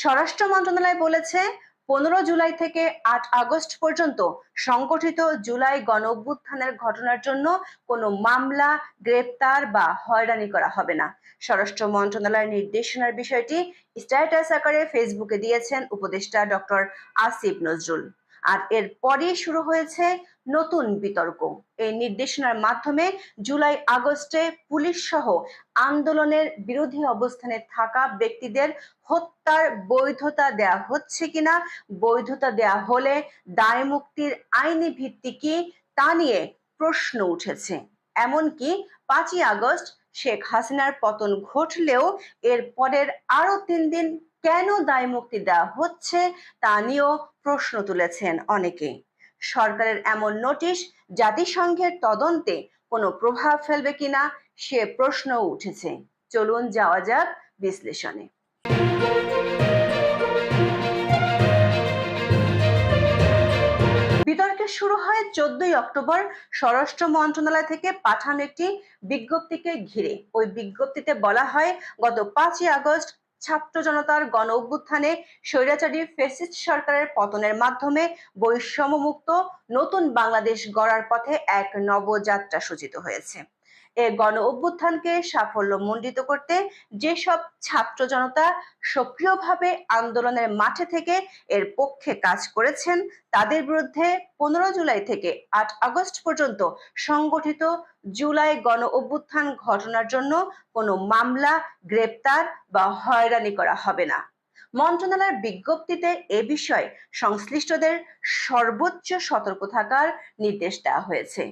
স্বরাষ্ট্র মন্ত্রণালয় বলেছে 15 জুলাই থেকে 8 আগস্ট পর্যন্ত সংগঠিত জুলাই গণঅভ্যুত্থানের ঘটনার জন্য কোনো মামলা, গ্রেপ্তার বা হয়রানি করা হবে না। স্বরাষ্ট্র মন্ত্রণালয়ের নির্দেশনার বিষয়টি স্ট্যাটাস আকারে ফেসবুকে দিয়েছেন উপদেষ্টা ডক্টর আসিফ নজরুল। আর এরপরই শুরু হয়েছে নতুন বিতর্ক। এই নির্দেশনার মাধ্যমে জুলাই আগস্টে পুলিশ সহ আন্দোলনের বিরোধী অবস্থানে থাকা ব্যক্তিদের হত্যার বৈধতা দেয়া হচ্ছে কিনা, বৈধতা দেয়া হলে দায় মুক্তির আইনি ভিত্তি কি তা নিয়ে প্রশ্ন উঠেছে। এমনকি 5ই আগস্ট শেখ হাসিনার পতন ঘটলেও এর পরের আরো 3 দিন কেন দায় মুক্তি দেওয়া হচ্ছে তা নিয়েও প্রশ্ন তুলেছেন অনেকে। সরকারের এমন নোটিশ জাতিসংঘের তদন্তে কোনো প্রভাব ফেলবে কিনা সে প্রশ্নও উঠেছে। চলুন যাওয়া যাক বিশ্লেষণে। বিতর্ক শুরু হয় 14ই অক্টোবর স্বরাষ্ট্র মন্ত্রণালয় থেকে পাঠানো একটি বিজ্ঞপ্তিকে ঘিরে। ওই বিজ্ঞপ্তিতে বলা হয়, গত 5ই আগস্ট ছাত্র জনতার গণ অভ্যুত্থানে স্বৈরাচারী ফ্যাসিস্ট সরকারের পতনের মাধ্যমে বৈষম্যমুক্ত নতুন বাংলাদেশ গড়ার পথে এক নবযাত্রা সূচিত হয়েছে। এ গণ অভ্যুত্থানকে সাফল্যমণ্ডিত করতে যেসব ছাত্র জনতা সক্রিয়ভাবে আন্দোলনের মাঠে থেকে এর পক্ষে কাজ করেছেন, তাদের বিরুদ্ধে 15 জুলাই থেকে 8 আগস্ট পর্যন্ত সংগঠিত জুলাই গণ অভ্যুত্থান ঘটনার জন্য কোনো মামলা, গ্রেপ্তার বা হয়রানি করা হবে না। মন্ত্রণালয়ের বিজ্ঞপ্তিতে এ বিষয়ে সংশ্লিষ্টদের সর্বোচ্চ সতর্ক থাকার নির্দেশ দেওয়া হয়েছে।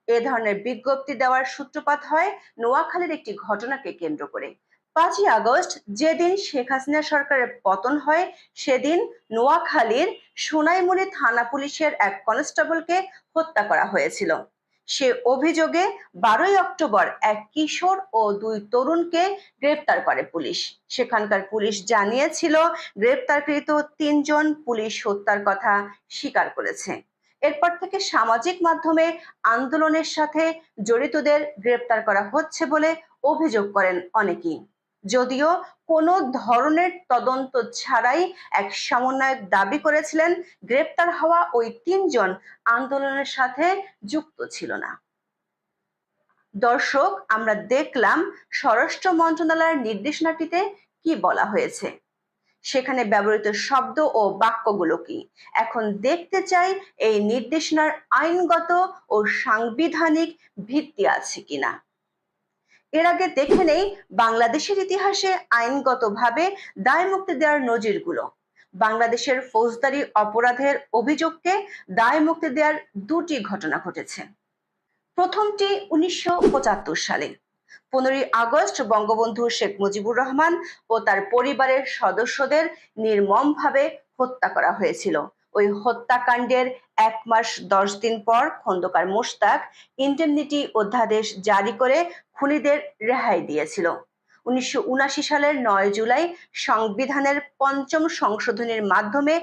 এ ধরনের বিজ্ঞপ্তি দেওয়ার সূত্রপাত হয় নোয়াখালীর একটি ঘটনাকে কেন্দ্র করে। 5ই আগস্ট যেদিন শেখ হাসিনা সরকারের পতন হয়, সেদিন নোয়াখালীর সোনাইমুড়ি থানা পুলিশের এক কনস্টেবলকে হত্যা করা হয়েছিল। সে অভিযোগে 12ই অক্টোবর এক কিশোর ও 2 তরুণকে গ্রেপ্তার করে পুলিশ। সেখানকার পুলিশ জানিয়েছিল, গ্রেপ্তারকৃত 3 জন পুলিশ হত্যার কথা স্বীকার করেছে। এরপর থেকে সামাজিক মাধ্যমে আন্দোলনের সাথে জড়িতদের গ্রেপ্তার করা হচ্ছে বলে অভিযোগ করেন অনেকেই। যদিও কোনো ধরনের তদন্ত ছাড়াই এক সমন্বয়ক দাবি করেছিলেন, গ্রেপ্তার হওয়া ওই 3 জন আন্দোলনের সাথে যুক্ত ছিল না। দর্শক, আমরা দেখলাম স্বরাষ্ট্র মন্ত্রণালয়ের নির্দেশনাটিতে কি বলা হয়েছে, সেখানে ব্যবহৃত শব্দ ও বাক্যগুলো কি। এখন দেখতে চাই এই নির্দেশনার আইনগত ও সাংবিধানিক ভিত্তি আছে কিনা। এর আগে দেখে নেই বাংলাদেশের ইতিহাসে আইনগতভাবে দায় মুক্তি দেওয়ার নজিরগুলো। বাংলাদেশের ফৌজদারি অপরাধের অভিযোগকে দায় মুক্তি দেওয়ার 2টি ঘটনা ঘটেছে। প্রথমটি 1975 সালে 15ই আগস্ট বঙ্গবন্ধু শেখ মুজিবুর রহমান ও তার পরিবারের সদস্যদের নির্মমভাবে হত্যা করা হয়েছিল। ওই হত্যাকাণ্ডের 1 মাস 10 দিন পর খন্দকার মোশতাক ইন্ডেমনিটি অধ্যাদেশ জারি করে খুনিদের রেহাই দিয়েছিল। 1979 সালের 9 জুলাই সংবিধানের 5ম সংশোধনীর মাধ্যমে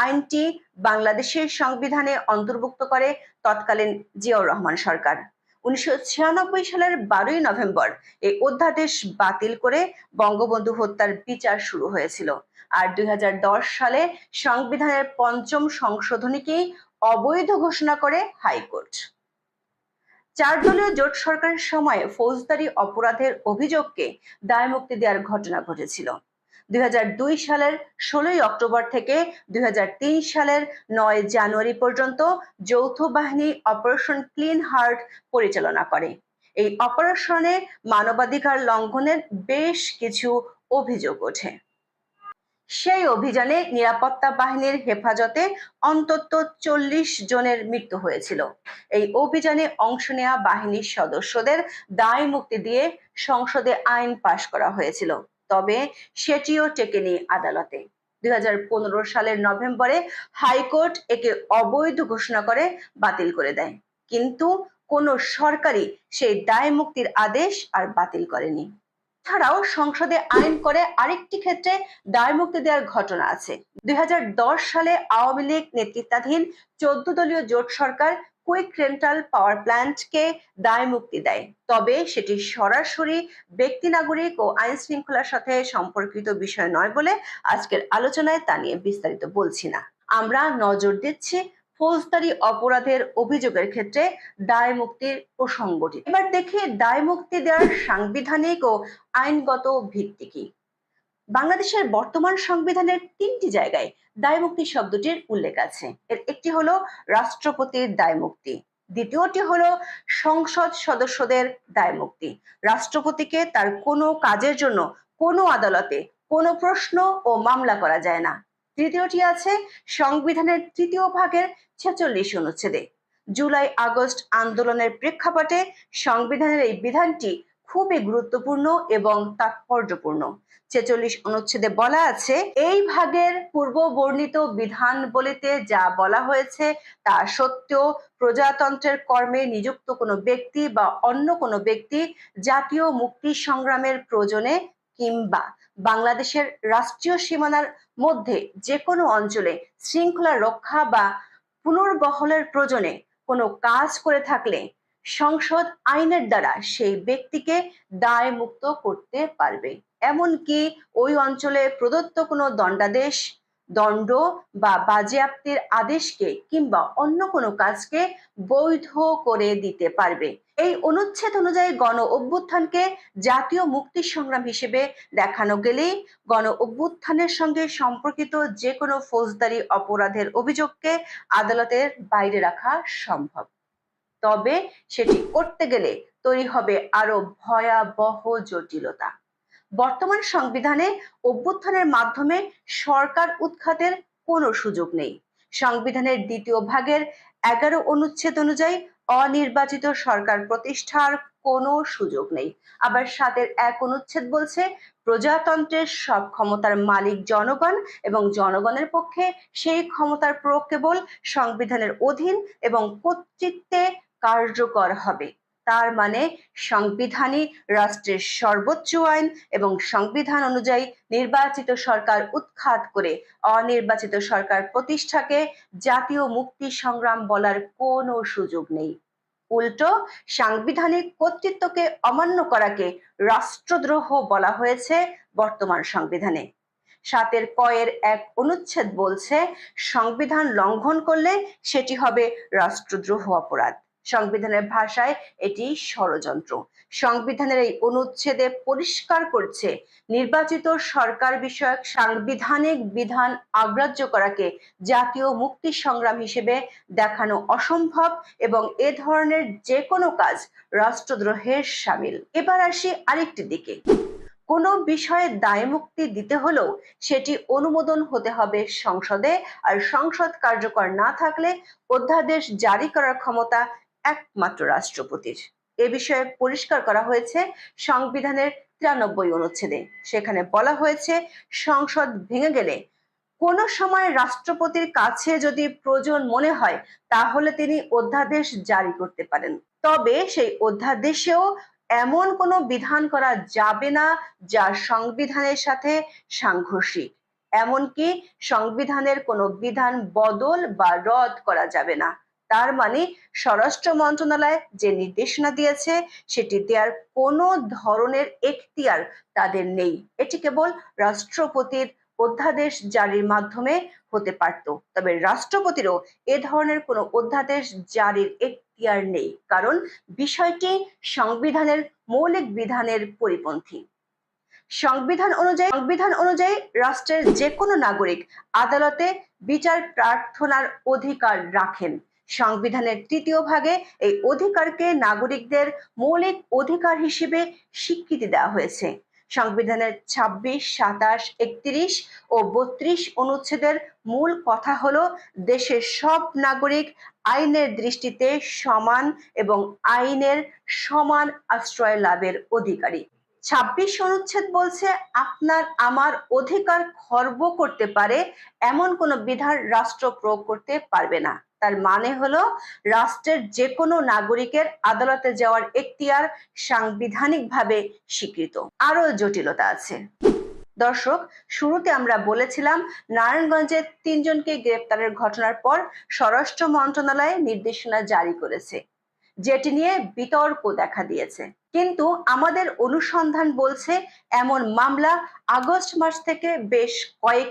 আইনটি বাংলাদেশের সংবিধানে অন্তর্ভুক্ত করে তৎকালীন জিয়াউর রহমান সরকার। 1996 সালের 12ই নভেম্বর এই অধ্যাদেশ বাতিল করে বঙ্গবন্ধু হত্যার বিচার শুরু হয়েছিল। আর 2010 সালে সংবিধানের 5ম সংশোধনীকেই অবৈধ ঘোষণা করে হাইকোর্ট। 4 দলীয় জোট সরকারের সময়ে ফৌজদারি অপরাধের অভিযোগকে দায়মুক্তি দেওয়ার ঘটনা ঘটেছিল। 2002 সালের 16ই অক্টোবর থেকে 2003 সালের 9 জানুয়ারি পর্যন্ত যৌথ বাহিনী অপারেশন ক্লিন হার্ট পরিচালনা করে। এই অপারেশনে মানবাধিকার লঙ্ঘনের বেশ কিছু অভিযোগ ওঠে। সেই অভিযানে নিরাপত্তা বাহিনীর হেফাজতে অন্তত 40 জনের মৃত্যু হয়েছিল। এই অভিযানে অংশ নেওয়া বাহিনীর সদস্যদের দায় মুক্তি দিয়ে সংসদে আইন পাশ করা হয়েছিল, তবে সেটিও টেকেনি আদালতে। 2015 সালের নভেম্বরে হাইকোর্ট একে অবৈধ ঘোষণা করে বাতিল করে দেয়, কিন্তু কোনো সরকারই সেই দায় মুক্তির আদেশ আর বাতিল করেনি। ছাড়াও সংসদে আইন করে আরেকটি ক্ষেত্রে দায় মুক্তি দেওয়ার ঘটনা আছে। 2010 সালে আওয়ামী লীগ নেতৃত্বাধীন 14 দলীয় জোট সরকার কুইক রেন্টাল পাওয়ার প্ল্যান্টকে দায় মুক্তি দেয়, তবে সেটি সরাসরি ব্যক্তি, নাগরিক ও আইন শৃঙ্খলার সাথে সম্পর্কিত বিষয় নয় বলে আজকের আলোচনায় তা নিয়ে বিস্তারিত বলছি না। আমরা নজর দিচ্ছি ফৌজদারি অপরাধের অভিযোগের ক্ষেত্রে দায় মুক্তির প্রসঙ্গটি। এবার দেখি দায় মুক্তি দেওয়ার সাংবিধানিক ও আইনগত ভিত্তি কি। বাংলাদেশের বর্তমান সংবিধানের 3টি জায়গায় দায় মুক্তি শব্দটির উল্লেখ আছে। এর একটি হলো রাষ্ট্রপতির দায় মুক্তি, দ্বিতীয়টি হলো সংসদ সদস্যদের দায় মুক্তি, রাষ্ট্রপতিকে তার কোনো কাজের জন্য কোনো আদালতে কোনো প্রশ্ন ও মামলা করা যায় না। তৃতীয়টি আছে সংবিধানের 3য় ভাগের 46 অনুচ্ছেদে। জুলাই আগস্ট আন্দোলনের প্রেক্ষাপটে সংবিধানের এই বিধানটি খুবই গুরুত্বপূর্ণ এবং তাৎপর্যপূর্ণ। 46 অনুচ্ছেদে বলা আছে, এই ভাগের পূর্ব বর্ণিত বিধান বলিতে যা বলা হয়েছে তা সত্ত্বেও প্রজাতন্ত্রের কর্মে নিযুক্ত কোনো ব্যক্তি বা অন্য কোনো ব্যক্তি জাতীয় মুক্তি সংগ্রামের প্রয়োজনে কিংবা বাংলাদেশের রাষ্ট্রীয় সীমানার মধ্যে যে কোনো অঞ্চলে শৃঙ্খলা রক্ষা বা পুনর্বহলের প্রয়োজনে কোনো কাজ করে থাকলে সংসদ আইনের দ্বারা সেই ব্যক্তিকে দায় মুক্ত করতে পারবে। এমনকি ওই অঞ্চলে প্রদত্ত কোনো দণ্ডাদেশ, দণ্ড বা বাজেয়াপ্তির আদেশকে কিংবা অন্য কোনো কাজকে বৈধ করে দিতে পারবে। এই অনুচ্ছেদ অনুযায়ী গণ অভ্যুত্থানকে জাতীয় মুক্তি সংগ্রাম হিসেবে দেখানো গেলেই গণ অভ্যুত্থানের সঙ্গে সম্পর্কিত যে কোনো ফৌজদারি অপরাধের অভিযোগকে আদালতের বাইরে রাখা সম্ভব। তবে সেটি করতে গেলে তৈরি হবে আরো ভয়াবহ জটিলতা। বর্তমান সংবিধানে অভ্যুত্থানের মাধ্যমে সরকার উৎখাতের কোনো সুযোগ নেই। সংবিধানের 2য় ভাগের 11 অনুচ্ছেদ অনুযায়ী অনির্বাচিত সরকার প্রতিষ্ঠার কোনো সুযোগ নেই। আবার 7-এর 1 অনুচ্ছেদ বলছে, প্রজাতন্ত্রের সব ক্ষমতার মালিক জনগণ এবং জনগণের পক্ষে সেই ক্ষমতার প্রয়োগ কেবল সংবিধানের অধীন এবং কর্তৃত্বে কার্যকর হবে। তার মানে সংবিধানই রাষ্ট্রের সর্বোচ্চ আইন এবং সংবিধান অনুযায়ী নির্বাচিত সরকার উৎখাত করে অনির্বাচিত সরকার প্রতিষ্ঠাকে জাতীয় মুক্তি সংগ্রাম বলার কোনো সুযোগ নেই। উল্টো সাংবিধানিক কর্তৃত্বকে অমান্য করাকে রাষ্ট্রদ্রোহ বলা হয়েছে বর্তমান সংবিধানে। 7-এর ক-এর 1 অনুচ্ছেদ বলছে, সংবিধান লঙ্ঘন করলে সেটি হবে রাষ্ট্রদ্রোহ অপরাধ। সংবিধানের ভাষায় এটি ষড়যন্ত্র। সংবিধানের এই অনুচ্ছেদে পরিষ্কার করছে, নির্বাচিত সরকার বিষয়ক সাংবিধানিক বিধান অগ্রাহ্য করাকে জাতীয় মুক্তি সংগ্রাম হিসেবে দেখানো অসম্ভব এবং এ ধরনের যে কোনো কাজ রাষ্ট্রদ্রোহের শামিল। এবার আসি আরেকটি দিকে। কোনো বিষয়ে দায় মুক্তি দিতে হলেও সেটি অনুমোদন হতে হবে সংসদে, আর সংসদ কার্যকর না থাকলে অধ্যাদেশ জারি করার ক্ষমতা একমাত্র রাষ্ট্রপতির। এ বিষয়ে পরিষ্কার করা হয়েছে সংবিধানের 93 অনুচ্ছেদে। সেখানে বলা হয়েছে, সংসদ ভেঙে গেলে কোনো সময় রাষ্ট্রপতির কাছে যদি প্রয়োজন মনে হয় তাহলে তিনি অধ্যাদেশ জারি করতে পারেন। তবে সেই অধ্যাদেশেও এমন কোনো বিধান করা যাবে না যা সংবিধানের সাথে সাংঘর্ষিক। এমনকি সংবিধানের কোনো বিধান বদল বা রদ করা যাবে না। তার মানে স্বরাষ্ট্র মন্ত্রণালয় যে নির্দেশনা দিয়েছে সেটি দেওয়ার কোনো ধরনের এখতিয়ার তাদের নেই। এটি কেবল রাষ্ট্রপতির অধ্যাদেশ জারির মাধ্যমে হতে পারত। তবে রাষ্ট্রপতিরও এ ধরনের কোনো অধ্যাদেশ জারির এখতিয়ার নেই, কারণ বিষয়টি সংবিধানের মৌলিক বিধানের পরিপন্থী। সংবিধান অনুযায়ী রাষ্ট্রের যে কোনো নাগরিক আদালতে বিচার প্রার্থনার অধিকার রাখেন। সংবিধানের 3য় ভাগে এই অধিকারকে নাগরিকদের মৌলিক অধিকার হিসেবে স্বীকৃতি দেওয়া হয়েছে। সংবিধানের 26, 27, 31 ও 32 অনুচ্ছেদের মূল কথা হলো, দেশের সব নাগরিক আইনের দৃষ্টিতে সমান এবং আইনের সমান আশ্রয় লাভের অধিকারী। 26 অনুচ্ছেদ বলছে, আপনার আমার অধিকার খর্ব করতে পারে এমন কোনো বিধান রাষ্ট্র প্রয়োগ করতে পারবে না। তার মানে হলো, রাষ্ট্রের যে কোনো নাগরিকের আদালতে যাওয়ার এখতিয়ার সাংবিধানিকভাবে স্বীকৃত। আরো জটিলতা আছে। দর্শক, শুরুতে আমরা বলেছিলাম নারায়ণগঞ্জে ৩ জনকে গ্রেপ্তারের ঘটনার পর স্বরাষ্ট্র মন্ত্রণালয় নির্দেশনা জারি করেছে, যেটি নিয়ে বিতর্ক দেখা দিয়েছে। কিন্তু আমাদের অনুসন্ধান বলছে এমন মামলা আগস্ট মাস থেকে বেশ কয়েক